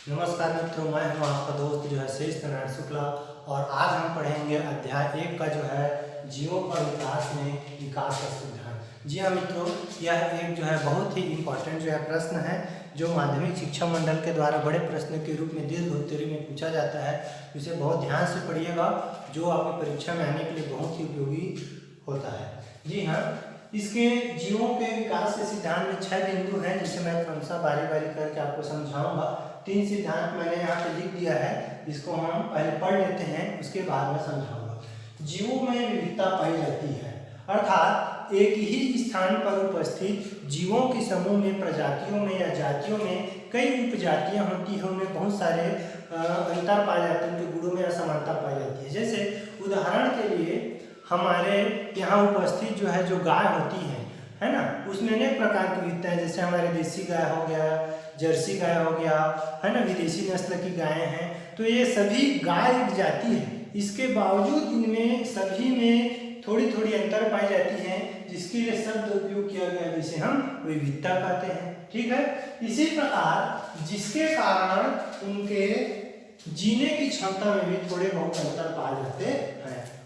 नमस्कार मित्रों, मैं हूं आपका दोस्त शेष नारायण शुक्ला और आज हम पढ़ेंगे अध्याय 1 का जीवों और विकास में विकास का सिद्धांत। जी हाँ मित्रों, यह एक बहुत ही इम्पोर्टेंट प्रश्न है जो माध्यमिक शिक्षा मंडल के द्वारा बड़े प्रश्न के रूप में दीर्घ उत्तरी में पूछा जाता है। इसे बहुत ध्यान से पढ़िएगा, जो आपकी परीक्षा में आने के लिए बहुत ही उपयोगी होता है। जी हाँ, इसके जीवों के विकास के सिद्धांत में 6 बिंदु हैं, जिसे मैं क्रमशः बारी बारी करके आपको समझाऊंगा। 3 सिद्धांत मैंने यहाँ पे लिख दिया है, इसको हम पहले पढ़ लेते हैं, उसके बाद में समझाऊंगा। जीवों में विविधता पाई जाती है, अर्थात एक ही स्थान पर उपस्थित जीवों के समूह में, प्रजातियों में या जातियों में कई उपजातियां होती हैं, उनमें बहुत सारे अंतर पाए जाते हैं, उनके गुणों में असमानता पाई जाती है। जैसे उदाहरण के लिए हमारे यहाँ उपस्थित जो गाय होती है ना, उसमें अनेक प्रकार की विविधता है। जैसे हमारे देसी गाय हो गया, जर्सी गाय हो गया, है ना, विदेशी नस्ल की गायें हैं। तो ये सभी गाय एक जाति है, इसके बावजूद इनमें सभी में थोड़ी थोड़ी अंतर पाई जाती है, जिसके लिए शब्द उपयोग किया गया जिसे हम विविधता कहते हैं। ठीक है, इसी प्रकार जिसके कारण उनके जीने की क्षमता में भी थोड़े बहुत अंतर पाए जाते हैं,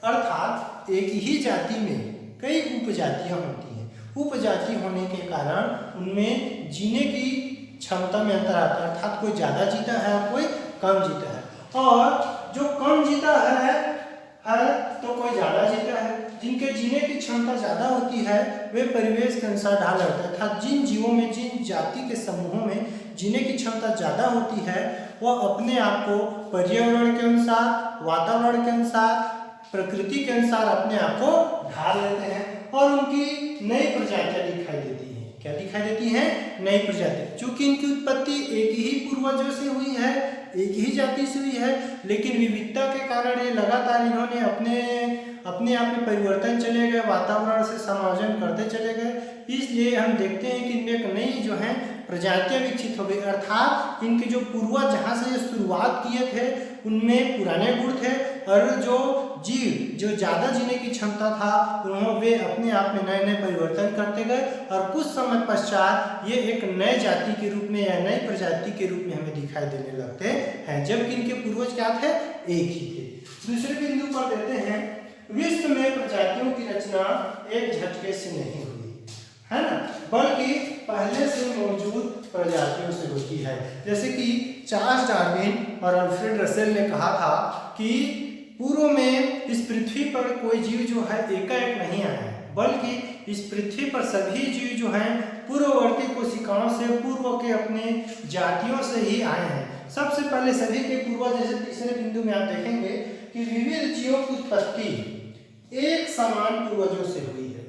अर्थात एक ही जाति में कई उपजातियां होती हैं। उपजाति होने के कारण उनमें जीने की क्षमता में अंतर आता है, अर्थात कोई ज़्यादा जीता है और कोई कम जीता है। और जो कम जीता है तो कोई ज़्यादा जीता है। जिनके जीने की क्षमता ज़्यादा होती है वे परिवेश के अनुसार ढाल रहते हैं, अर्थात जिन जीवों में, जिन जाति के समूहों में जीने की क्षमता ज़्यादा होती है, वह अपने आप को पर्यावरण के अनुसार, वातावरण के अनुसार, प्रकृति के अनुसार अपने आप को ढाल लेते हैं और उनकी नई प्रजातियां दिखाई देती हैं। क्या दिखाई देती हैं? नई प्रजातियां। चूंकि इनकी उत्पत्ति एक ही पूर्वजों से हुई है, एक ही जाति से हुई है, लेकिन विविधता के कारण ये लगातार इन्होंने अपने आप में परिवर्तन चले गए, वातावरण से समायोजन करते चले गए। इसलिए हम देखते हैं कि इनमें एक नई प्रजातियां विकसित हो गई, अर्थात इनके जो पूर्वज जहाँ से ये शुरुआत किए थे उनमें पुराने गुण थे, और जो जीव जो ज़्यादा जीने की क्षमता था वे अपने आप में नए नए परिवर्तन करते गए, और कुछ समय पश्चात ये एक नए जाति के रूप में या नई प्रजाति के रूप में हमें दिखाई देने लगते हैं, जबकि इनके पूर्वज क्या थे? एक ही थे। दूसरे बिंदु पर देते हैं, विश्व में प्रजातियों की रचना एक झटके से नहीं हुई, है ना, बल्कि पहले से मौजूद प्रजातियों से होती है। जैसे कि चार्ल्स डार्विन और अल्फ्रेड रसेल ने कहा था कि पूर्व में इस पृथ्वी पर कोई जीव एकाएक नहीं आया है, बल्कि इस पृथ्वी पर सभी जीव पूर्ववर्ती कोशिकाओं से, पूर्व के अपने जातियों से ही आए हैं। सबसे पहले सभी के पूर्वज, जैसे तीसरे बिंदु में आप देखेंगे कि विविध जीवों की उत्पत्ति एक समान पूर्वजों से हुई है,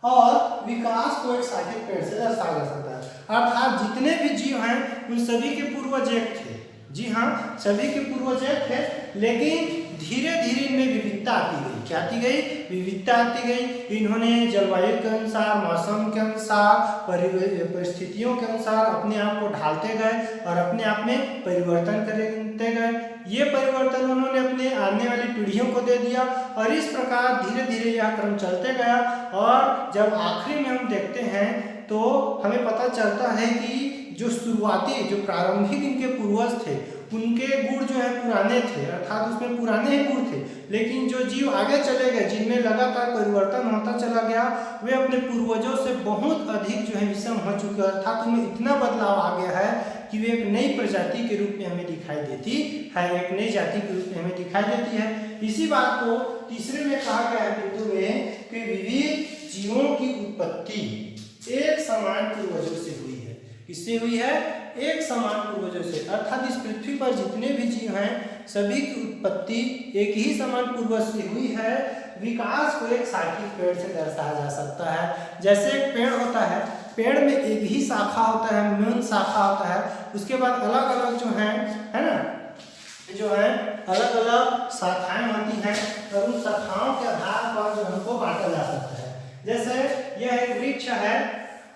और विकास को एक साथी पेड़ से दर्शाया जा सकता है, अर्थात जितने भी जीव हैं उन सभी के पूर्वज एक थे। जी हाँ, सभी के पूर्वज एक थे, लेकिन धीरे धीरे इनमें विविधता आती गई। क्या आती गई? विविधता आती गई। इन्होंने जलवायु के अनुसार, मौसम के अनुसार, परिस्थितियों के अनुसार अपने आप को ढालते गए और अपने आप में परिवर्तन करते गए। ये परिवर्तन उन्होंने अपने आने वाली पीढ़ियों को दे दिया, और इस प्रकार धीरे धीरे यह क्रम चलते गया, और जब आखिरी में हम देखते हैं तो हमें पता चलता है कि जो शुरुआती, जो प्रारंभिक इनके पूर्वज थे, उनके गुण पुराने थे, अर्थात उसमें पुराने ही गुण थे, लेकिन जो जीव आगे चले गए, जिनमें लगातार परिवर्तन होता चला गया, वे अपने पूर्वजों से बहुत अधिक विषम हो चुके, अर्थात उनमें इतना बदलाव आ गया है कि वे एक नई प्रजाति के रूप में हमें दिखाई देती है, एक नई जाति के रूप में हमें दिखाई देती है। इसी बात को तीसरे में कहा गया है बिंदु में कि विविध जीवों की उत्पत्ति एक समान पूर्वजों से हुई है। किससे हुई है? एक समान पूर्वजों से, अर्थात इस पृथ्वी पर जितने भी जीव हैं सभी की उत्पत्ति एक ही समान पूर्वज से हुई है। विकास को एक साइक्लिक पेड़ से दर्शाया जा सकता है। जैसे एक पेड़ होता है, पेड़ में एक ही शाखा होता है, मूल शाखा होता है, उसके बाद अलग अलग है ना, अलग अलग शाखाएं होती हैं, और उन शाखाओं के आधार पर हमको बांटा जा सकता है। जैसे यह एक वृक्ष है,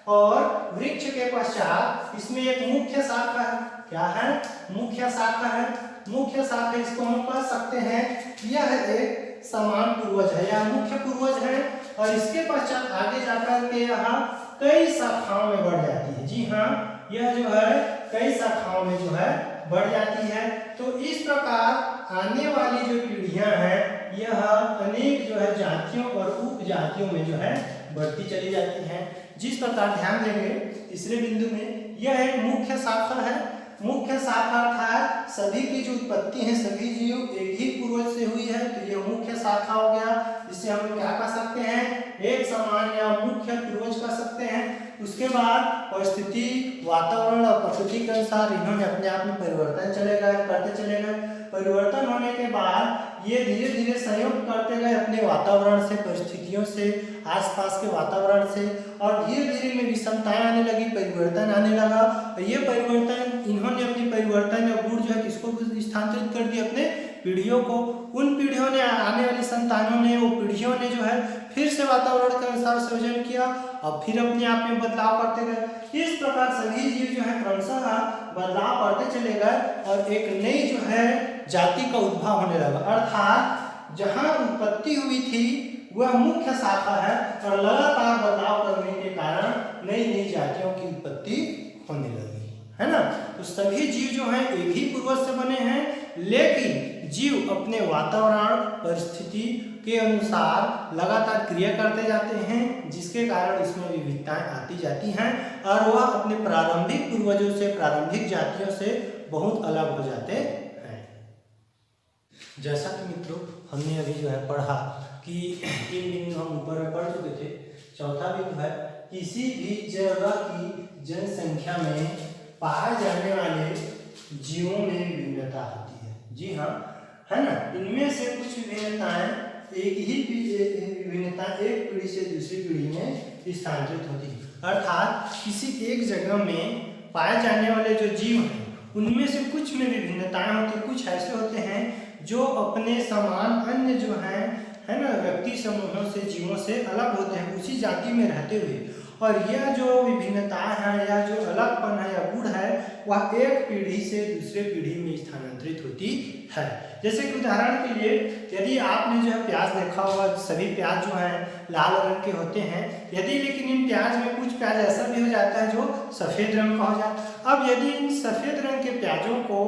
और वृक्ष के पश्चात इसमें एक मुख्य शाखा है। क्या है? मुख्य शाखा है। मुख्य शाखा, इसको हम कह सकते हैं यह एक समान पूर्वज है या मुख्य पूर्वज है, और इसके पश्चात आगे जाकर के यहाँ कई शाखाओं में बढ़ जाती है। जी हाँ, यह कई शाखाओं में जो है बढ़ जाती है। तो इस प्रकार आने वाली जो पीढ़ियां हैं यह अनेक जो है जातियों और उपजातियों में जो है बढ़ती चली जाती हैं। जिस प्रकार ध्यान देंगे तीसरे बिंदु में, यह एक मुख्य शाखा है। मुख्य शाखा अर्थात सभी की जो उत्पत्ति है सभी जीव एक ही पूर्वज से हुई है, तो यह मुख्य शाखा हो गया, जिसे हम क्या कह सकते हैं, एक समान या मुख्य पूर्वज कह सकते हैं। उसके बाद परिस्थिति, वातावरण और प्रकृति के अनुसार इन्होंने अपने आप में परिवर्तन करते चले गए। परिवर्तन होने के बाद ये धीरे धीरे सहयोग करते गए अपने वातावरण से, परिस्थितियों से, आसपास के वातावरण से, और धीरे धीरे में विषमताएं आने लगी, परिवर्तन आने लगा। ये परिवर्तन इन्होंने अपनी परिवर्तन या गुण जो है किसको स्थानांतरित कर दिया, अपने पीढ़ियों को। उन पीढ़ियों ने, आने वाली संतानों ने, वो पीढ़ियों ने जो है फिर से वातावरण के अनुसार सृजन किया और फिर अपने आप में बदलाव करते गए। इस प्रकार सभी जीव जो है क्रमशः बदलाव करते चले गए और एक नई जो है जाति का उद्भव होने लगा। अर्थात जहाँ उत्पत्ति हुई थी वह मुख्य शाखा है और लगातार बदलाव करने के कारण नई नई जातियों की उत्पत्ति होने लगी, है ना। तो सभी जीव जो हैं एक ही पूर्वज से बने हैं, लेकिन जीव अपने वातावरण, परिस्थिति के अनुसार लगातार क्रिया करते जाते हैं, जिसके कारण उसमें विविधताएं आती जाती हैं और वह अपने प्रारंभिक पूर्वजों से, प्रारंभिक जातियों से बहुत अलग हो जाते हैं। जैसा कि मित्रों हमने अभी जो है पढ़ा कि 3 बिंदु हम ऊपर में पढ़ चुके थे। चौथा बिंदु है किसी भी जगह की जनसंख्या में पाए जाने वाले जीवों में विभिन्नता होती है। जी हाँ, है ना। इनमें से कुछ विभिन्नताएं एक पीढ़ी से दूसरी पीढ़ी में स्थानांतरित होती है। अर्थात किसी एक जगह में पाए जाने वाले जो जीव हैं उनमें से कुछ में विभिन्नताएं होती हैं। कुछ ऐसे होते हैं जो अपने समान अन्य जो हैं, है ना, व्यक्ति समूहों से, जीवों से अलग होते हैं उसी जाति में रहते हुए, और यह जो विभिन्नताएं हैं या जो अलगपन है या गुण है वह एक पीढ़ी से दूसरे पीढ़ी में स्थानांतरित होती है। जैसे कि उदाहरण के लिए यदि आपने जो है प्याज देखा होगा, सभी प्याज जो हैं लाल रंग के होते हैं, यदि लेकिन इन प्याज में कुछ प्याज ऐसा भी हो जाता है जो सफ़ेद रंग का हो जाता है। अब यदि इन सफ़ेद रंग के प्याजों को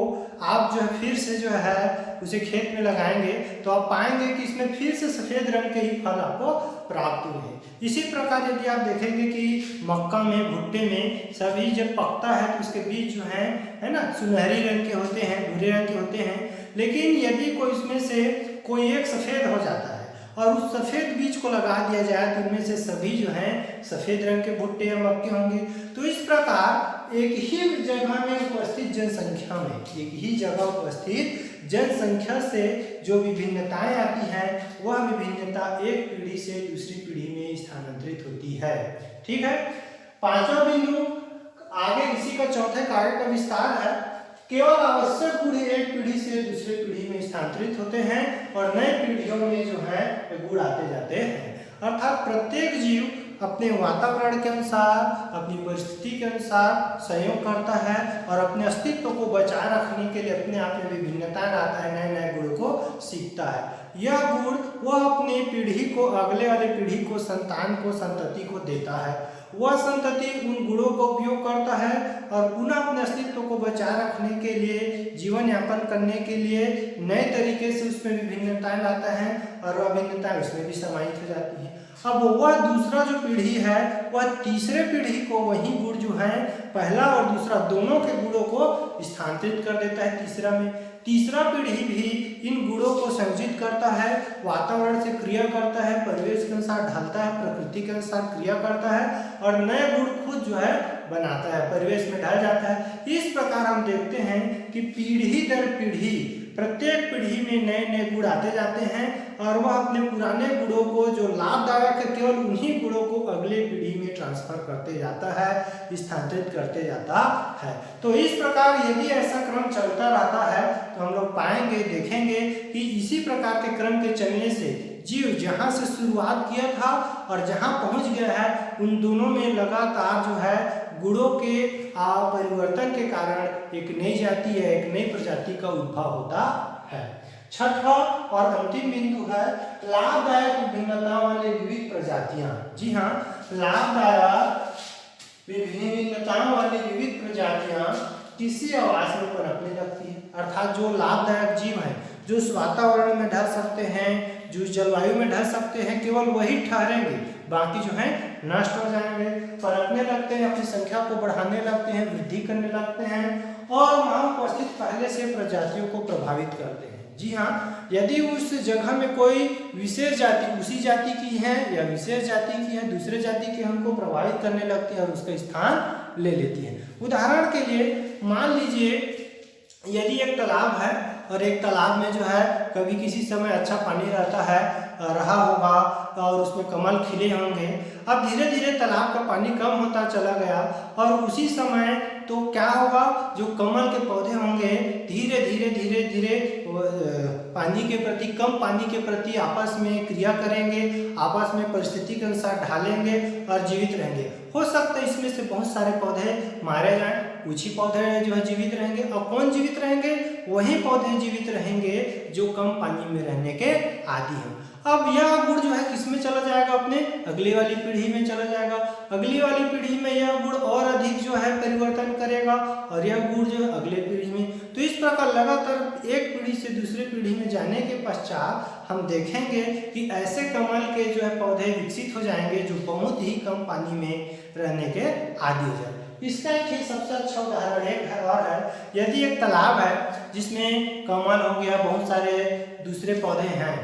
आप जो है फिर से जो है उसे खेत में लगाएंगे तो आप पाएंगे कि इसमें फिर से सफ़ेद रंग के ही फल आपको प्राप्त हुए। इसी प्रकार यदि आप देखेंगे कि मक्का में, भुट्टे में सभी जब पकता है तो उसके बीज जो है ना, सुनहरी रंग के होते हैं, भूरे रंग के होते हैं, लेकिन यदि कोई इसमें से कोई एक सफ़ेद हो जाता है और उस सफ़ेद बीज को लगा दिया जाए तो उनमें से सभी जो हैं सफ़ेद रंग के भुट्टे या मक्के होंगे। तो इस प्रकार एक ही जगह में उपस्थित जनसंख्या में, एक ही जगह उपस्थित जनसंख्या से जो विभिन्नताएं आती हैं वह विभिन्नता एक पीढ़ी से दूसरी पीढ़ी में स्थानांतरित होती है। ठीक है। पांचवा बिंदु आगे इसी का चौथे कार्य का विस्तार है। केवल आवश्यक गुण एक पीढ़ी से दूसरे पीढ़ी में स्थानांतरित होते हैं और नए पीढ़ियों में जो है गुण आते जाते हैं। अर्थात प्रत्येक जीव अपने वातावरण के अनुसार, अपनी परिस्थिति के अनुसार सहयोग करता है और अपने अस्तित्व को बचाए रखने के लिए अपने आप में विभिन्नता लाता है, नए नए गुणों को सीखता है। यह गुण वह अपनी पीढ़ी को, अगले वाले पीढ़ी को, संतान को, संतति को देता है। वह संतति उन गुणों का उपयोग करता है और पुनः अपने अस्तित्व को बचाए रखने के लिए, जीवन यापन करने के लिए नए तरीके से उसमें विभिन्नताएं लाता है और वह भिन्नताएं उसमें भी समाहित हो जाती हैं। अब वह दूसरा जो पीढ़ी है वह तीसरे पीढ़ी को वही गुण जो है, पहला और दूसरा दोनों के गुणों को स्थानांतरित कर देता है तीसरा में। तीसरा पीढ़ी भी इन गुणों को संयोजित करता है, वातावरण से क्रिया करता है, परिवेश के अनुसार ढलता है, प्रकृति के अनुसार क्रिया करता है और नए गुण खुद जो है बनाता है, परिवेश में ढल जाता है। इस प्रकार हम देखते हैं कि पीढ़ी दर पीढ़ी प्रत्येक पीढ़ी में नए नए गुण आते जाते हैं और वह अपने पुराने गुणों को जो लाभदायक है केवल उन्हीं गुणों को अगले पीढ़ी में ट्रांसफर करते जाता है, स्थानांतरित करते जाता है। तो इस प्रकार यदि ऐसा क्रम चलता रहता है तो हम लोग पाएंगे, देखेंगे कि इसी प्रकार के क्रम के चलने से जीव जहाँ से शुरुआत किया था और जहाँ पहुँच गया है उन दोनों में लगातार जो है गुणों के परिवर्तन के कारण एक नई जाति या एक नई प्रजाति का उद्भव होता है। छठा और अंतिम बिंदु है लाभदायक विभिन्नता वाले विविध प्रजातियां। जी हाँ, लाभदायक विभिन्नताओं वाली विविध प्रजातियां किसी आवास में पनपने लगती है। अर्थात जो लाभदायक जीव है, जो उस वातावरण में ढल सकते हैं, जो उस जलवायु में ढल सकते हैं, केवल वही ठहरेंगे, बाकी जो है नष्ट हो जाएंगे, पनपने लगते हैं, अपनी संख्या को बढ़ाने लगते हैं, वृद्धि करने लगते हैं और वहाँ उपस्थित पहले से प्रजातियों को प्रभावित करते हैं। जी हाँ, यदि उस जगह में कोई विशेष जाति उसी जाति की है या विशेष जाति की है, दूसरे जाति के हमको प्रभावित करने लगती है और उसका स्थान ले लेती है। उदाहरण के लिए मान लीजिए यदि एक तालाब है और एक तालाब में जो है कभी किसी समय अच्छा पानी रहा होगा और उसमें कमल खिले होंगे। अब धीरे धीरे तालाब का पानी कम होता चला गया और उसी समय तो क्या होगा, जो कमल के पौधे होंगे धीरे धीरे पानी के प्रति, कम पानी के प्रति आपस में क्रिया करेंगे, आपस में परिस्थिति के अनुसार ढालेंगे और जीवित रहेंगे। हो सकता है इसमें से बहुत सारे पौधे मारे जाएं, कुछ ही पौधे जो है जीवित रहेंगे। और कौन जीवित रहेंगे? वही पौधे जीवित रहेंगे जो कम पानी में रहने के आदी हैं। अब यह गुण जो है किसमें चला जाएगा? अपने अगली वाली पीढ़ी में चला जाएगा। अगली वाली पीढ़ी में यह गुण और अधिक जो है परिवर्तन करेगा और यह गुण जो है अगले पीढ़ी में। तो इस प्रकार लगातार एक पीढ़ी से दूसरी पीढ़ी में जाने के पश्चात हम देखेंगे कि ऐसे कमल के जो है पौधे विकसित हो जाएंगे जो बहुत ही कम पानी में रहने के आदी हो जाए। इसका एक सबसे अच्छा उदाहरण एक और है, यदि एक तालाब है जिसमें कमल हो गया, बहुत सारे दूसरे पौधे हैं,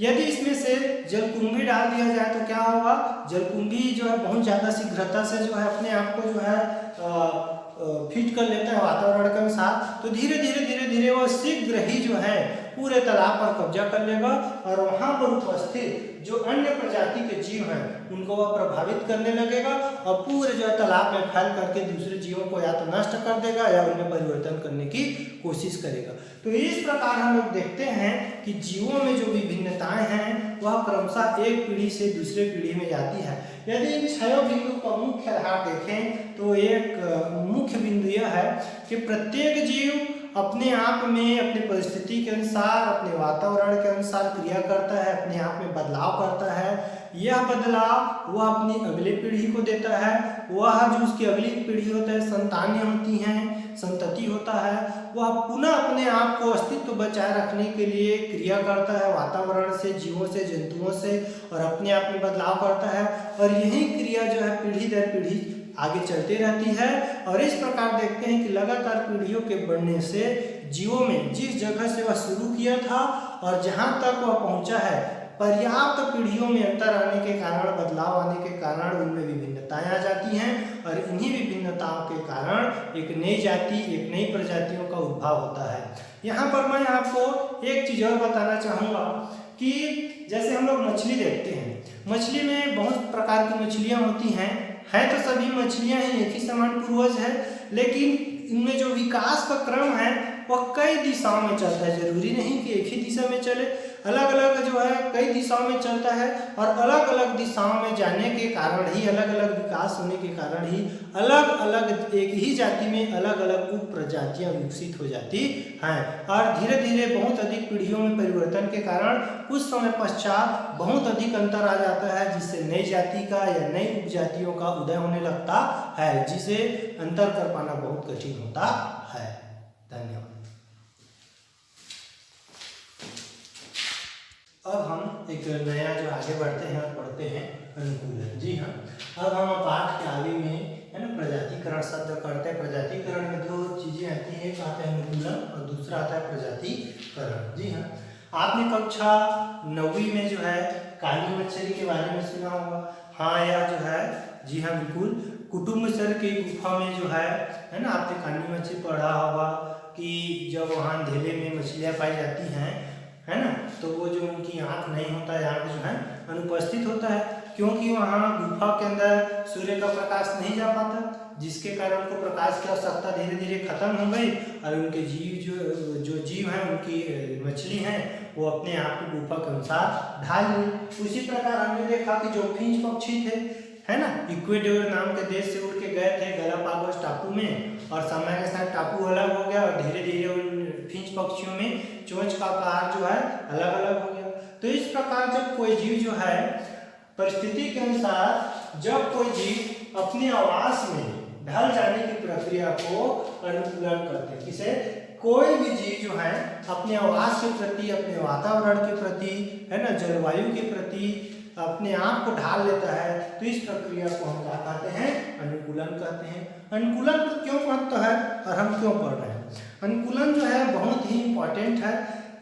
यदि इसमें से जलकुंभी डाल दिया जाए तो क्या होगा? जलकुंभी जो है बहुत ज़्यादा शीघ्रता से जो है अपने आप को जो है फिट कर लेता है वातावरण के अनुसार। तो धीरे धीरे वह शीघ्र ही जो है पूरे तालाब पर कब्जा कर लेगा और वहाँ पर उपस्थित जो अन्य प्रजाति के जीव हैं उनको वह प्रभावित करने लगेगा और पूरे जो है तालाब में फैल करके दूसरे जीवों को या तो नष्ट कर देगा या उनमें परिवर्तन करने की कोशिश करेगा। तो इस प्रकार हम लोग देखते हैं कि जीवों में जो विभिन्नताएं हैं वह क्रमशः एक पीढ़ी से दूसरे पीढ़ी में जाती है। यदि इन 6 बिंदु का मुख्य आधार देखें तो एक मुख्य बिंदु यह है कि प्रत्येक जीव अपने आप में अपनी परिस्थिति के अनुसार, अपने वातावरण के अनुसार क्रिया करता है, अपने आप में बदलाव करता है। यह बदलाव वह अपनी अगली पीढ़ी को देता है। वह जो उसकी अगली पीढ़ी होता है, संतानें होती हैं, संतति होता है, वह पुनः अपने आप को अस्तित्व बचाए रखने के लिए क्रिया करता है वातावरण से, जीवों से, जंतुओं से और अपने आप में बदलाव करता है और यही क्रिया जो है पीढ़ी दर पीढ़ी आगे चलती रहती है। और इस प्रकार देखते हैं कि लगातार पीढ़ियों के बढ़ने से जीवों में जिस जगह से वह शुरू किया था और जहाँ तक वह पहुँचा है, पर्याप्त पीढ़ियों में अंतर आने के कारण, बदलाव आने के कारण उनमें विभिन्नताएं आ जाती हैं और इन्हीं विभिन्नताओं के कारण एक नई जाति, एक नई प्रजातियों का उद्भव होता है। यहाँ पर मैं आपको एक चीज़ और बताना चाहूँगा कि जैसे हम लोग मछली देखते हैं, मछली में बहुत प्रकार की मछलियाँ होती हैं तो सभी मछलियाँ ही एक ही समान पूर्वज है, लेकिन इनमें जो विकास का क्रम है वह कई दिशाओं में चलता है। जरूरी नहीं कि एक ही दिशा में चले, अलग अलग जो है कई दिशाओं में चलता है और अलग अलग दिशाओं में जाने के कारण ही, अलग अलग विकास होने के कारण ही अलग अलग एक ही जाति में अलग अलग उप प्रजातियाँ विकसित हो जाती हैं और धीरे धीरे बहुत अधिक पीढ़ियों में परिवर्तन के कारण कुछ समय पश्चात बहुत अधिक अंतर आ जाता है, जिससे नई जाति का या नई उपजातियों का उदय होने लगता है, जिसे अंतर कर पाना बहुत कठिन होता है। धन्यवाद। अब हम एक नया जो आगे बढ़ते हैं और पढ़ते हैं अनुकूलन। जी हाँ, अब हम पाठ के आगे में है ना प्रजातिकरण शब्द करते हैं। प्रजातिकरण में 2 चीज़ें आती हैं, एक आता है अनुकूलन और दूसरा आता है प्रजातिकरण। जी हाँ, आपने कक्षा 9वीं में जो है काली मछली के बारे में सुना होगा। हाँ, यह जो है, जी हाँ बिल्कुल, कुटुम्बसर की गुफा में जो है ना, आपने काली मछली पढ़ा होगा कि जब वहाँ अंधेरे में मछलियाँ पाई जाती हैं, है ना, तो वो जो उनकी आँख नहीं होता है, आँख जो है अनुपस्थित होता है, क्योंकि वहाँ गुफा के अंदर सूर्य का प्रकाश नहीं जा पाता, जिसके कारण उनको प्रकाश की आवश्यकता धीरे धीरे खत्म हो गई और उनके जीव जो जीव हैं, उनकी मछली हैं, वो अपने आप को गुफा के अनुसार ढाल ली। उसी प्रकार हमने देखा कि जो फिंच पक्षी थे, है ना, इक्वेडोर नाम के देश से उड़ के गए थे गैलापागोस टापू में और समय के साथ टापू अलग हो गया और धीरे धीरे उन फिंच पक्षियों में चोंच का आकार जो है अलग अलग हो गया। तो इस प्रकार जब कोई जीव जो है परिस्थिति के अनुसार, जब कोई जीव अपने आवास में ढल जाने की प्रक्रिया को अनुकूलन करते हैं। किसे? कोई भी जीव जो है अपने आवास के प्रति, अपने वातावरण के प्रति, है ना, जलवायु के प्रति अपने आप को ढाल लेता है, तो इस प्रक्रिया को हम क्या कहते हैं? अनुकूलन कहते हैं। अनुकूलन का क्यों महत्व है और हम क्यों पढ़ रहे हैं? अनुकूलन जो है बहुत ही इम्पोर्टेंट है,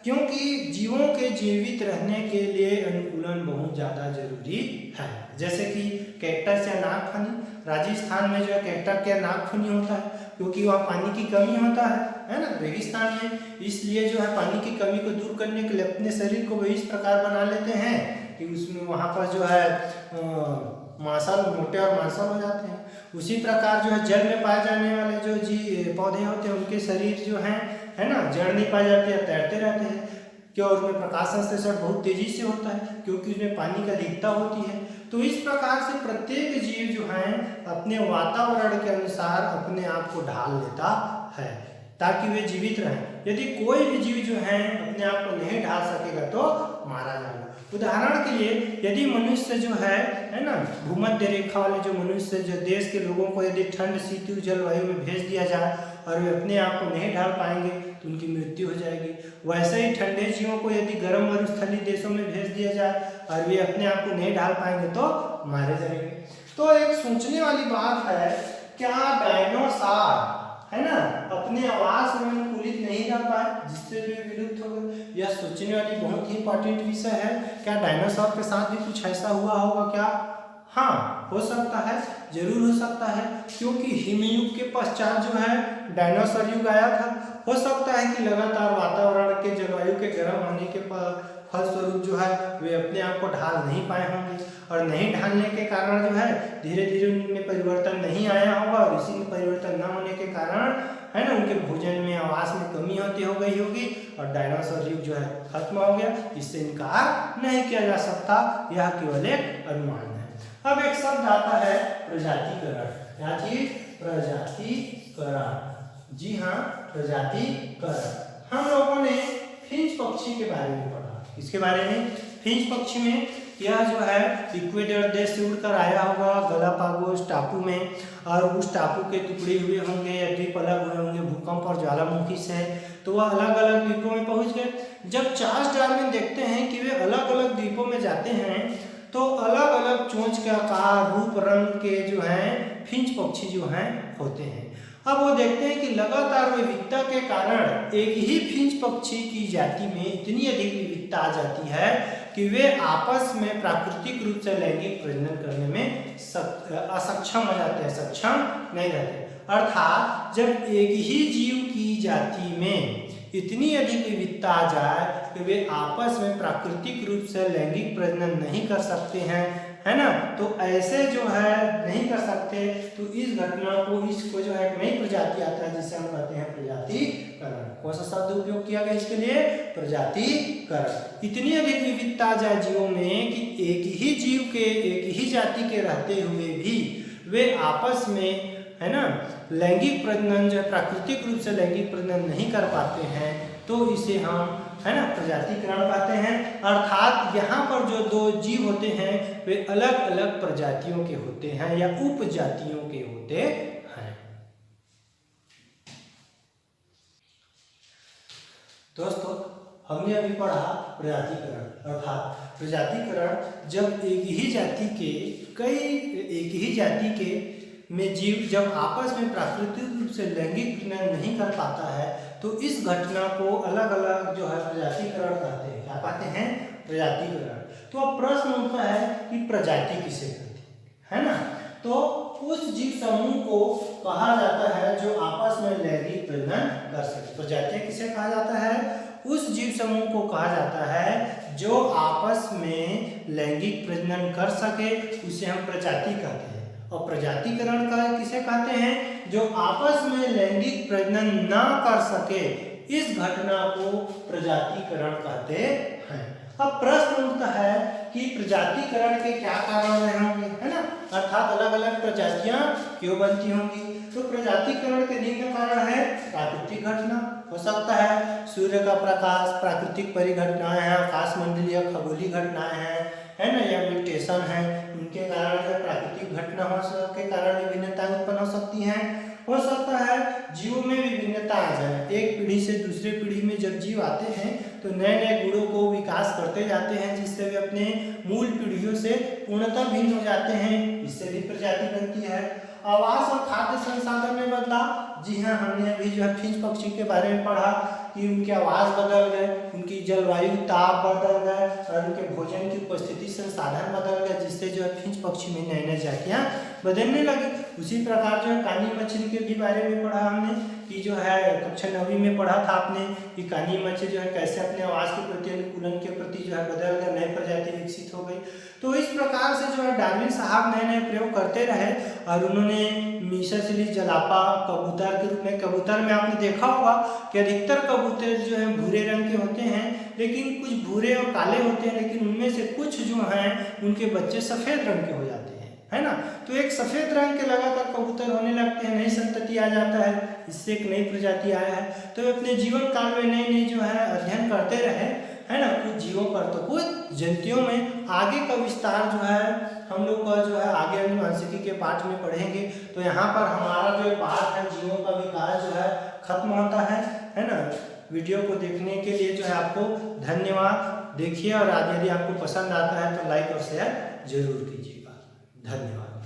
क्योंकि जीवों के जीवित रहने के लिए अनुकूलन बहुत ज़्यादा जरूरी है। जैसे कि कैक्टस या नागफनी, राजस्थान में जो है कैक्टस या नागफनी होता है, क्योंकि वहाँ पानी की कमी होता है ना, रेगिस्तान में, इसलिए जो है पानी की कमी को दूर करने के लिए अपने शरीर को वे इस प्रकार बना लेते हैं कि उसमें वहाँ पर जो है मांसल, मोटे और मांसल हो जाते हैं। उसी प्रकार जो है जल में पाए जाने वाले जो पौधे होते हैं उनके शरीर जो है ना, जड़ नहीं पाए जाते हैं, तैरते रहते हैं। क्यों? उसमें प्रकाश संश्लेषण बहुत तेजी से होता है, क्योंकि उसमें पानी की अधिकता होती है। तो इस प्रकार से प्रत्येक जीव जो है अपने वातावरण के अनुसार अपने आप को ढाल लेता है ताकि वे जीवित रहें। यदि कोई भी जीव जो है अपने आप को नहीं ढाल सकेगा तो मारा जाएगा। उदाहरण के लिए यदि मनुष्य जो है ना, भूमध्य रेखा वाले जो मनुष्य, जो देश के लोगों को यदि ठंड शीतल जलवायु में भेज दिया जाए और वे अपने आप को नहीं ढाल पाएंगे तो उनकी मृत्यु हो जाएगी। वैसे ही ठंडे जीवों को यदि गर्म मरुस्थलीय देशों में भेज दिया जाए और वे अपने आप को नहीं ढाल पाएंगे तो मारे जाएंगे। तो एक सोचने वाली बात है, क्या डायनासोर, है ना, अपने आवास में अनुकूलित नहीं रह पाए जिससे वे विलुप्त हो गए? यह सोचने वाली बहुत ही इंपॉर्टेंट विषय है। क्या डायनासोर के साथ भी कुछ ऐसा हुआ होगा क्या? हाँ, हो सकता है, जरूर हो सकता है, क्योंकि हिमयुग के पश्चात जो है डायनासोर युग आया था। हो सकता है कि लगातार वातावरण के, जलवायु के गर्म होने के फलस्वरूप जो है वे अपने आप को ढाल नहीं पाए होंगे, और नहीं ढालने के कारण जो है धीरे धीरे उनमें परिवर्तन नहीं आया होगा, और इसी में परिवर्तन न होने के कारण, है ना, उनके भोजन में, आवास में कमी होती हो गई होगी और डायनासोर युग जो है खत्म हो गया। इससे इनकार नहीं किया जा सकता, यह केवल एक अनुमान है। अब एक शब्द आता है प्रजातिकरण। क्या चीज? प्रजातिकरण। जी हाँ, प्रजातिकरण। हम लोगों ने फिंच पक्षी के बारे में पढ़ा। इसके बारे में, फिंच पक्षी में, यह जो है इक्वेडर देश से उड़कर आया होगा गलापागोस टापू में, और उस टापू के टुकड़े हुए होंगे या द्वीप अलग हुए होंगे भूकंप और ज्वालामुखी से, तो वह अलग अलग द्वीपों में पहुंच गए। जब चार्ल्स डार्विन देखते हैं कि वे अलग अलग द्वीपों में जाते हैं तो अलग अलग चोंच के आकार, रूप, रंग के जो हैं फिंच पक्षी जो हैं होते हैं। अब वो देखते हैं कि लगातार विविधता के कारण एक ही फिंच पक्षी की जाति में इतनी अधिक विविधता आ जाती है कि वे आपस में प्राकृतिक रूप से लैंगिक प्रजनन करने में असक्षम हो जाते हैं, सक्षम नहीं रहते। अर्थात जब एक ही जीव की जाति में इतनी अधिक विविधता आ जाए कि वे आपस में प्राकृतिक रूप से लैंगिक प्रजनन नहीं कर सकते हैं, है ना, तो ऐसे जो है नहीं कर सकते, तो इस घटना को, इसको जो है एक नई प्रजाति आता है जिसे हम कहते हैं प्रजातिकरण। कौन सा शब्द उपयोग किया गया इसके लिए? प्रजातिकरण। इतनी अधिक विविधता आ जाए जीवों में कि एक ही जीव के, एक ही जाति के रहते हुए भी वे आपस में, है ना, लैंगिक प्रजनन जो प्राकृतिक रूप से लैंगिक प्रजनन नहीं कर पाते हैं, तो इसे हम, है ना, प्रजातिकरण कहते हैं। अर्थात यहाँ पर जो दो जीव होते हैं वे अलग अलग प्रजातियों के होते हैं या उपजातियों के होते हैं। दोस्तों, हमने अभी पढ़ा प्रजातिकरण। अर्थात प्रजातिकरण जब एक ही जाति के में जीव जब आपस में प्राकृतिक रूप से लैंगिक प्रजनन नहीं कर पाता है, तो इस घटना को अलग अलग जो है प्रजातिकरण कहते हैं। क्या कहते हैं? प्रजातिकरण। तो अब प्रश्न उठता है कि प्रजाति किसे कहते हैं, है ना? तो उस जीव समूह को कहा जाता है जो आपस में लैंगिक प्रजनन कर सके। प्रजातियां किसे कहा जाता है? उस जीव समूह को कहा जाता है जो आपस में लैंगिक प्रजनन कर सके, उसे हम प्रजाति कहते हैं। और प्रजातिकरण का किसे कहते हैं? जो आपस में लैंगिक प्रजनन ना कर सके, इस घटना को प्रजातिकरण कहते हैं। अब प्रश्न उठता है कि प्रजातिकरण के क्या कारण रहे होंगे, है ना, अर्थात अलग अलग प्रजातियां क्यों बनती होंगी? तो प्रजातिकरण के निम्न कारण है प्राकृतिक घटना, हो सकता है सूर्य का प्रकाश, प्राकृतिक परिघटनाएं हैं, आकाश मंडलीय खगोलीय घटनाएं हैं, है ना, या म्यूटेशन है, उनके कारण जो प्राकृतिक घटना के कारण विभिन्नताएं उत्पन्न हो सकती हैं। हो सकता है जीवों में विभिन्नता आ जाए, एक पीढ़ी से दूसरे पीढ़ी में जब जीव आते हैं तो नए नए गुणों को विकास करते जाते हैं, जिससे वे अपने मूल पीढ़ियों से पूर्णतः भिन्न हो जाते हैं, इससे भी प्रजाति बनती है। आवास और खाद्य संसाधन में बदलाव, जी हाँ, हमने अभी जो है फिंच पक्षी के बारे में पढ़ा कि उनके आवास बदल गए, उनकी जलवायु ताप बदल गए और उनके भोजन की उपस्थिति संसाधन बदल गए, जिससे जो है फिंच पक्षी में नई नई जातियाँ बदलने लगी। उसी प्रकार जो है कानी मछली के भी बारे में पढ़ा हमने कि जो है कक्षा 9वीं में पढ़ा था आपने कि कानी मछली जो है कैसे अपने आवास के प्रति अनुकूलन के प्रति जो है बदल कर नई प्रजाति विकसित हो गई। तो इस प्रकार से जो है डार्विन साहब नए नए प्रयोग करते रहे और उन्होंने मीसरसिलिस जलापा कबूतर के रूप में, कबूतर में आपने देखा होगा कि अधिकतर कबूतर जो है भूरे रंग के होते हैं, लेकिन कुछ भूरे और काले होते हैं, लेकिन उनमें से कुछ जो हैं उनके बच्चे सफ़ेद रंग के हो जाते हैं, है ना। तो एक सफ़ेद रंग के लगातार कबूतर होने लगते हैं, नई संतति आ जाता है, इससे एक नई प्रजाति आया है। तो वे अपने जीवन काल में नई नई जो है अध्ययन करते रहे, है ना, कुछ जीवों पर तो कुछ जंतुओं में। आगे का विस्तार जो है हम लोग का जो है आगे अनुवांशिकी के पाठ में पढ़ेंगे। तो यहाँ पर हमारा जो पाठ है जीवों का विकास जो है खत्म होता है ना। वीडियो को देखने के लिए जो है आपको धन्यवाद। देखिए और यदि आपको पसंद आता है तो लाइक और शेयर जरूर कीजिएगा। धन्यवाद।